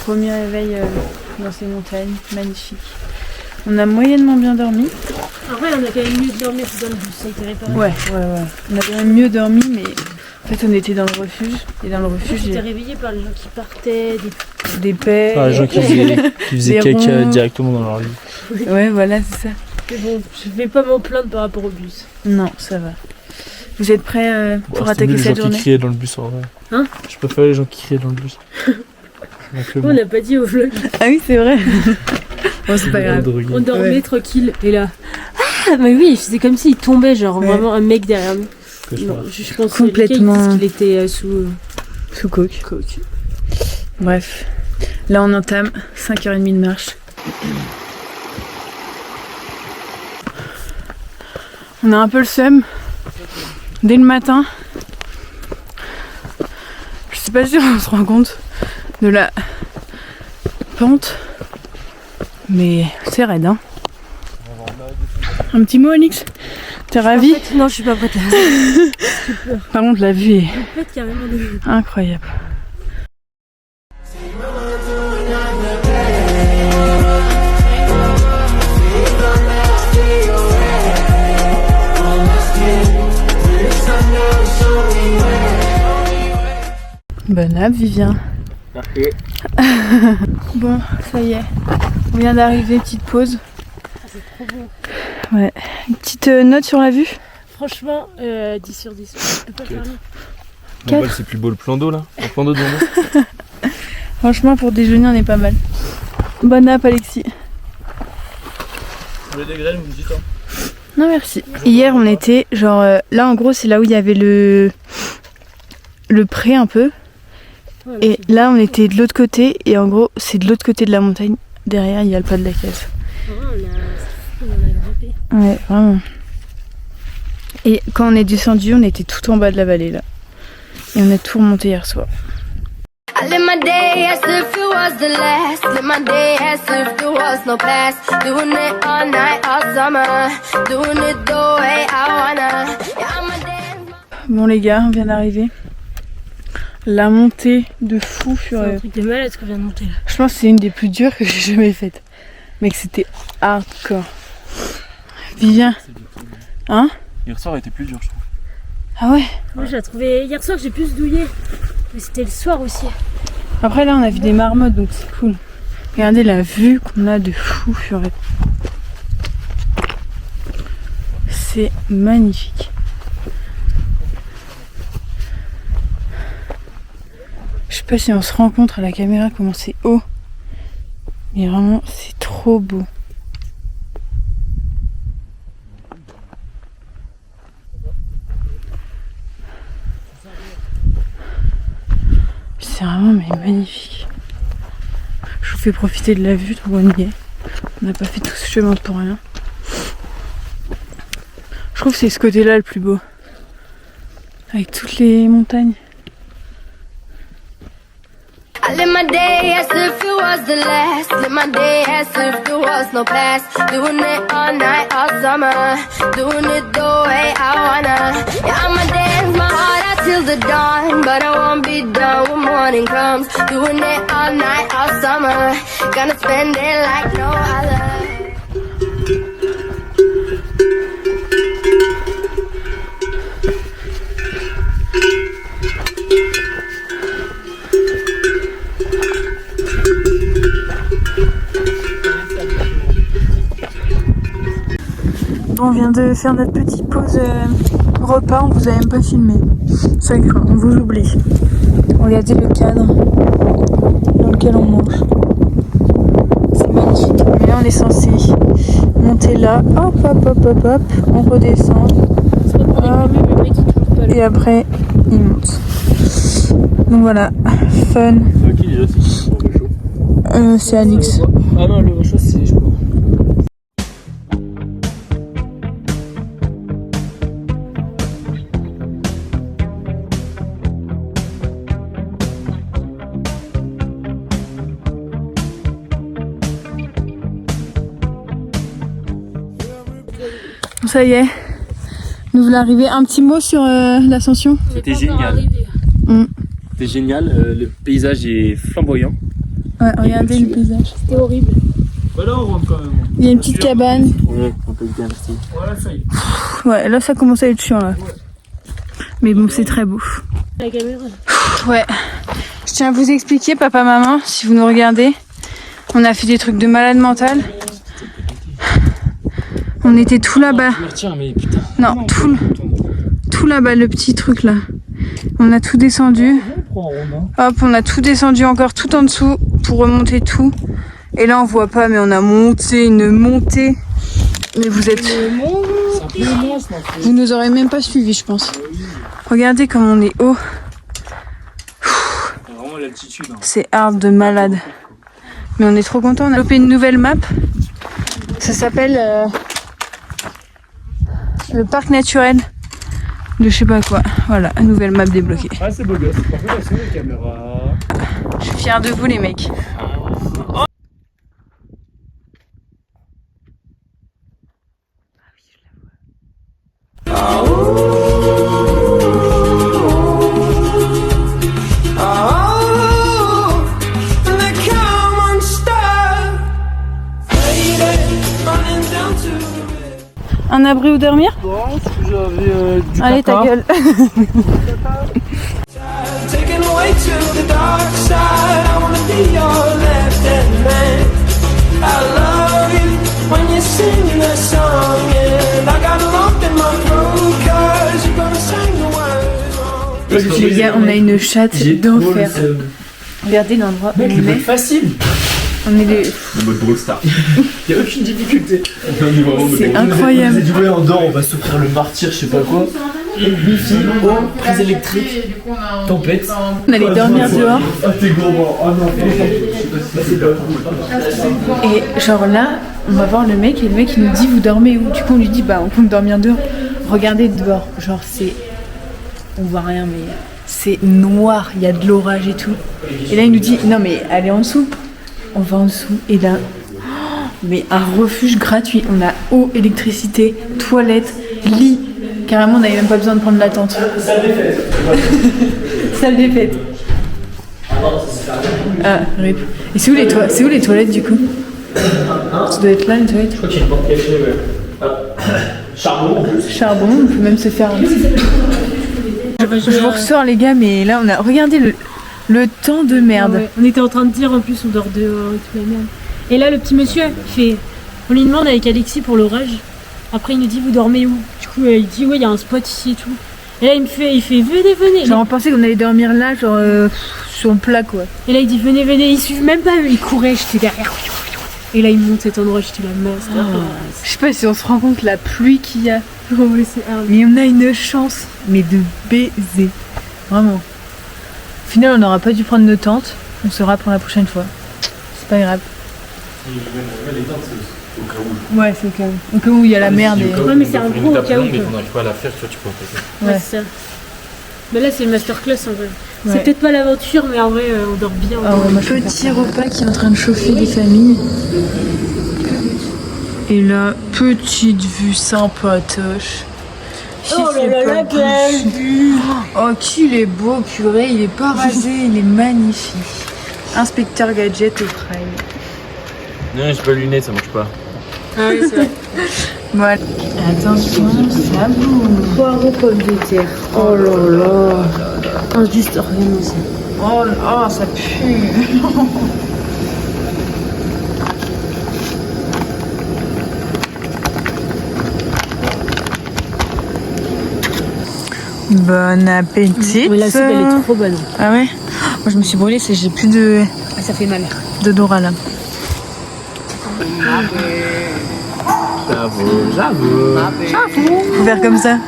premier réveil dans ces montagnes, magnifique. On a moyennement bien dormi. En vrai, on a quand même mieux dormi que dans le bus, ça a été réparé. Ouais. On a quand même mieux dormi, mais en fait on était dans le refuge. Et dans le refuge, J'étais réveillée par les gens qui partaient, des paix. Par les gens qui faisaient caca directement dans leur lit. Ouais, voilà, c'est ça. Mais bon, je vais pas m'en plaindre par rapport au bus. Non, ça va. Vous êtes prêts pour attaquer cette les gens journée? qui criaient dans le bus en vrai. Hein? Je préfère les gens qui criaient dans le bus. On n'a pas dit au vlog. Ah oui, c'est vrai. Bon, c'est pas grave. On dormait tranquille. Et là. Ah, mais oui, c'est comme s'il tombait, genre vraiment un mec derrière nous. Non, je pense complètement qu'il était sous coke. Bref, là on entame 5h30 de marche. On a un peu le seum dès le matin. Je sais pas si on se rend compte de la pente, mais c'est raide, hein. Un petit mot, Alix? T'es ravie? En fait, non, je suis pas prête là. Par contre, la vue est carrément incroyable. Bonne app, Vivien. Merci. Bon, ça y est. On vient d'arriver, petite pause. C'est trop beau. Ouais. Une petite note sur la vue? Franchement, 10 sur 10. Je peux pas faire mieux. Bon, c'est plus beau le plan d'eau là. Le plan d'eau de Vendée. Franchement, pour déjeuner, on est pas mal. Bonne app, Alexis. Vous voulez des grêles, vous me dites hein? Non, merci. Hier, on était genre là, en gros, c'est là où il y avait le pré un peu. Ouais, et là, on était de l'autre côté. Et en gros, c'est de l'autre côté de la montagne. Derrière, il y a le pas de la Caisse. On a grimpé. Ouais, vraiment. Et quand on est descendu, on était tout en bas de la vallée là. Et on a tout remonté hier soir. I live my day as if it was the last. Live my day as if there was no past. Doing it all night, all summer. Doing it the way I wanna. Yeah, I'm a dance. Bon les gars, on vient d'arriver. La montée de fou C'est sur... un truc de malade qu'on vient de monter là. Je pense que c'est une des plus dures que j'ai jamais faites. Mec, c'était hardcore. Vivien. Hein? Hier soir était plus dur, je trouve. Ah ouais? Moi, je l'ai trouvé hier soir, j'ai plus douillé. Mais c'était le soir aussi. Après là, on a vu des marmottes, donc c'est cool. Regardez la vue qu'on a de fou furieux. C'est magnifique. Je sais pas si on se rend compte à la caméra comment c'est haut. Mais vraiment, c'est trop beau. C'est vraiment mais magnifique. Je vous fais profiter de la vue, trop on y est. On n'a pas fait tout ce chemin pour rien. Je trouve que c'est ce côté-là le plus beau. Avec toutes les montagnes. I live my day as if it was the last. Live my day as if there was no past. Doing it all night, all summer. Doing it the way I wanna. Yeah, I'ma dance my heart out till the dawn. But I won't be done when morning comes. Doing it all night, all summer. Gonna spend it like no other. On vient de faire notre petite pause repas, on vous a même pas filmé. Ça craint, on vous oublie. Regardez le cadre dans lequel on mange. C'est magnifique. Mais là on est censé monter là, hop hop hop hop hop, on redescend. Et après il monte. Donc voilà, fun. C'est qui déjà c'est C'est Alix. Ah non, le chaud c'est je crois. Ça y est, nous voulons arriver. Un petit mot sur l'ascension. C'était génial. C'était génial, le paysage est flamboyant. Ouais, regardez le paysage. C'était horrible. Bah là, on rentre quand même. Il y a une petite cabane. Ouais, on peut bien rester. Voilà, ça y est. Ouais, là ça commence à être chiant là. Mais bon, c'est très beau. La caméra. Ouais. Je tiens à vous expliquer, papa, maman, si vous nous regardez. On a fait des trucs de malade mental. On était tout là-bas. Tiens, mais putain. Non, tout là-bas, le petit truc là. On a tout descendu. Hop, on a tout descendu encore tout en dessous pour remonter tout. Et là, on voit pas, mais on a monté une montée. Mais vous êtes... Vous nous aurez même pas suivis, je pense. Regardez comme on est haut. Vraiment l'altitude. Hein. C'est hard de malade. Mais on est trop contents. On a développé une nouvelle map. Ça s'appelle le parc naturel de je sais pas quoi. Voilà, une nouvelle map débloquée. Ah, c'est beau gosse. Par contre, là, c'est les caméras. Je suis fière de vous, les mecs. Un abri où dormir? Bon, si j'avais du Allez, ta gueule. Taken away to the dark side. I wanna be your left-hand man. I love you when you sing the song, and I got lump in my throat 'cause you're gonna sing the words. Les gars, on a une chatte d'enfer. Regardez l'endroit où on est. Facile. On est les... Le mode Brawl Stars. Il n'y a aucune difficulté. C'est incroyable. Vous avez dit, ouais, on dort, on va s'offrir le martyr, je sais pas quoi. Wifi, eau, prise électrique, tempête. On allait dormir dehors. Ah, t'es gros, ah non, Et genre là, on va voir le mec et le mec il nous dit vous dormez où? Du coup on lui dit bah on compte dormir dehors. Regardez dehors, genre c'est... On voit rien mais c'est noir, il y a de l'orage et tout. Et là il nous dit non mais allez en dessous. On va en dessous et là, mais un refuge gratuit. On a eau, électricité, toilette, lit. Carrément on n'avait même pas besoin de prendre la tente. Salle des fêtes. Salle des fêtes. Ah, rip. Et c'est où les toilettes du coup? Ça doit être là les toilettes. Je crois qu'il y a une porte cachée, ouais. Charbon en plus. Charbon, on peut même se faire un petit... Je vous ressors les gars, mais là on a... Regardez le temps de merde. Ah ouais. On était en train de dire en plus on dort dehors et tout la merde. Et là le petit monsieur fait... On lui demande avec Alexis pour l'orage. Après il nous dit vous dormez où? Du coup il dit ouais il y a un spot ici et tout. Et là il fait venez. Genre on pensait qu'on allait dormir là genre sur le plat quoi. Et là il dit venez ils suivent même pas, il courait, j'étais derrière. Et là il monte cet endroit, j'étais la masse. Je sais pas si on se rend compte la pluie qu'il y a. Oh, ouais, c'est hard. Mais on a une chance, mais de baiser. Vraiment. Au final on n'aura pas dû prendre nos tentes. On saura pour la prochaine fois. C'est pas grave. Les tentes, c'est au cas où. Ouais, c'est au cas où. Au cas où il y a la merde. Et... Ouais, mais c'est un gros au cas où. Mais on n'arrive pas à la faire, toi tu peux en passer. Ouais, c'est ça. Mais là c'est le masterclass en vrai. Ouais. C'est peut-être pas l'aventure, mais en vrai on dort bien. Ah ouais, petit repas qui est en train de chauffer les familles. Et là, petite vue sympatoche. Oh là là là, quelle vue! Oh, qu'il est beau, purée, il est pas rasé, il est magnifique. Inspecteur Gadget au prime. Non, j'ai pas de lunettes, ça marche pas. Ah oui, c'est vrai. Voilà. Attention, ça bouge. Poireaux, pommes de terre. Oh là là. Oh, juste rien ça. Oh là, ça pue. Bon appétit. Mais la soupe elle est trop bonne. Ah ouais? Moi je me suis brûlée, j'ai plus de Ça fait mal. d'odorat là. J'avoue. Faut faire comme ça.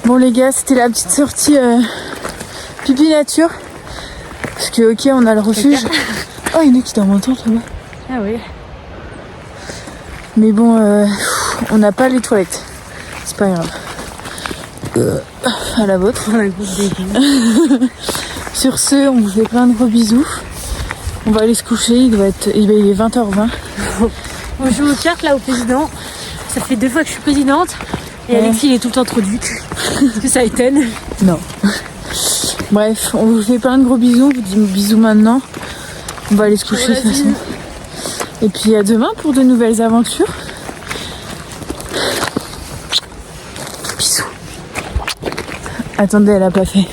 Bon les gars, c'était la petite sortie pipi nature. Parce que ok on a le refuge. Oh il y en a qui dorment en tente là-bas. Ah oui. Mais bon on n'a pas les toilettes. C'est pas grave. À la vôtre. Sur ce, on vous fait plein de gros bisous. On va aller se coucher, il est 20h20. On joue aux cartes là au président. Ça fait 2 fois que je suis présidente. Et Alexis, il est tout le temps trop du cul. Est-ce que ça étonne? Non. Bref, on vous fait plein de gros bisous. On vous dit bisous maintenant. On va aller se coucher de toute façon. Et puis à demain pour de nouvelles aventures. Bisous. Attendez, elle a pas fait.